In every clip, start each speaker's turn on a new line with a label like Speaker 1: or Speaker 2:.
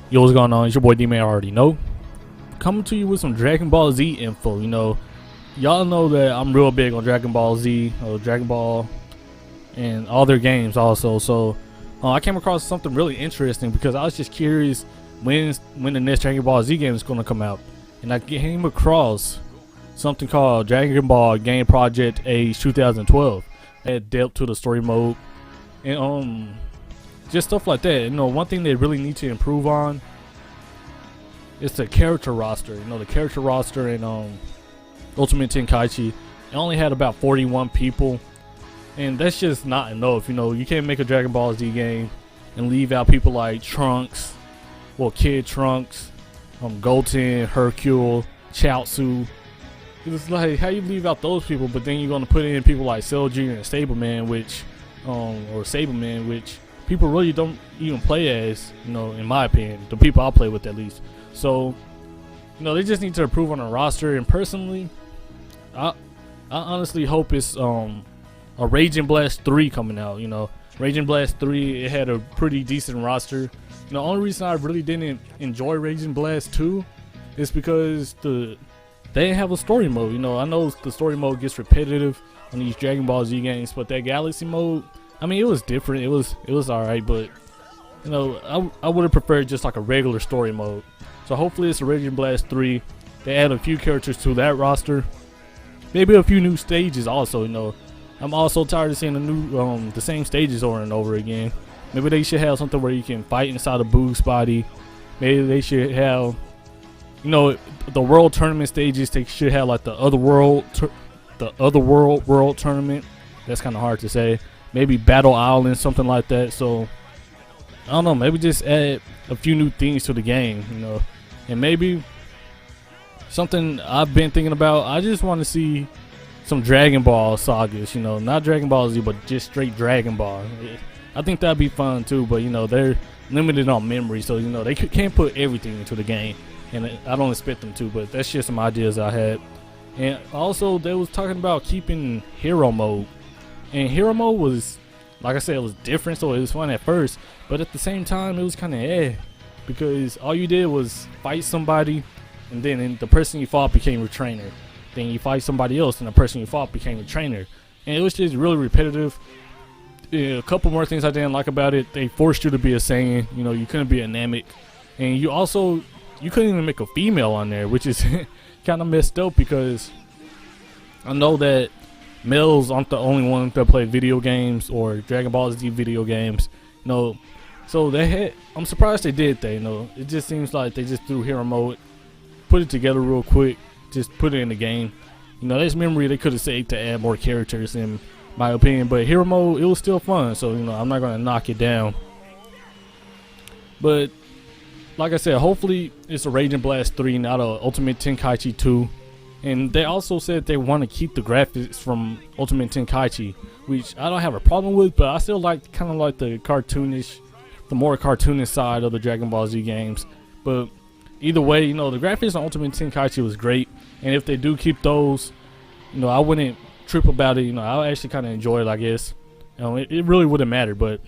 Speaker 1: Yo, what's going on? It's your boy D-Man, already know. Coming to you with some Dragon Ball Z info. Y'all know that I'm real big on Dragon Ball Z, Dragon Ball, and all their games also. So I came across something really interesting because I was just curious when the next Dragon Ball Z game is going to come out. And I came across something called Dragon Ball Game Project Age 2012. Add depth to the story mode. And just stuff like that. One thing they really need to improve on is the character roster. The character roster in Ultimate Tenkaichi, it only had about 41 people, and that's just not enough. You can't make a Dragon Ball Z game and leave out people like Trunks, Kid Trunks, Goten, Hercule, Chaozu. It's like, how you leave out those people, but then you're gonna put in people like Cell Jr. and Sableman, or Sableman, which people really don't even play as, in my opinion, the people I play with at least. So, they just need to improve on the roster. And personally, I honestly hope it's a Raging Blast 3 coming out. Raging Blast 3, it had a pretty decent roster. The only reason I really didn't enjoy Raging Blast 2 is because they didn't have a story mode. I know the story mode gets repetitive on these Dragon Ball Z games, but that Galaxy mode, it was different. It was alright, but I would have preferred just like a regular story mode. So hopefully it's a Raging Blast 3. They add a few characters to that roster, maybe a few new stages also. I'm also tired of seeing the same stages over and over again. Maybe they should have something where you can fight inside a Boog's body. Maybe they should have, the world tournament stages. They should have like the other world tournament. That's kind of hard to say. Maybe Battle Island, something like that. So I don't know. Maybe just add a few new things to the game. And maybe something I've been thinking about. I just want to see some Dragon Ball sagas. Not Dragon Ball Z, but just straight Dragon Ball. I think that'd be fun too. But they're limited on memory, so they can't put everything into the game. And I don't expect them to. But that's just some ideas I had. And also, they was talking about keeping hero mode. And hero mode was, like I said, it was different, so it was fun at first. But at the same time, it was kind of because all you did was fight somebody, and then the person you fought became your trainer. Then you fight somebody else, and the person you fought became your trainer. And it was just really repetitive. A couple more things I didn't like about it. They forced you to be a Saiyan. You couldn't be a Namek. And you couldn't even make a female on there, which is kind of messed up, because I know that males aren't the only ones that play video games or Dragon Ball Z video games. So I'm surprised they did that. It just seems like they just threw hero mode, put it together real quick, just put it in the game. There's memory they could have saved to add more characters, in my opinion. But hero mode, it was still fun, so I'm not gonna knock it down. But like I said, hopefully it's a Raging Blast 3, not a Ultimate Tenkaichi 2. And they also said they want to keep the graphics from Ultimate Tenkaichi, which I don't have a problem with, but I still like kind of like the more cartoonish side of the Dragon Ball Z games. But either way, the graphics on Ultimate Tenkaichi was great, and if they do keep those, I wouldn't trip about it. I actually kind of enjoy it, I guess. It really wouldn't matter, but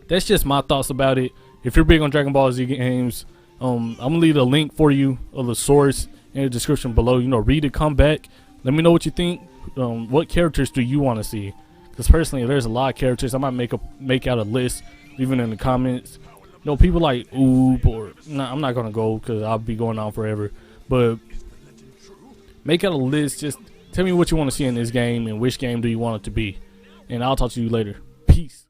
Speaker 1: that's just my thoughts about it. If you're big on Dragon Ball Z games, I'm gonna leave a link for you of the source in the description below. Read it, come back, let me know what you think. What characters do you want to see? Because personally, there's a lot of characters. I might make out a list, even in the comments. People like Oob, or I'm not gonna go because I'll be going on forever. But make out a list. Just tell me what you want to see in this game and which game do you want it to be. And I'll talk to you later. Peace.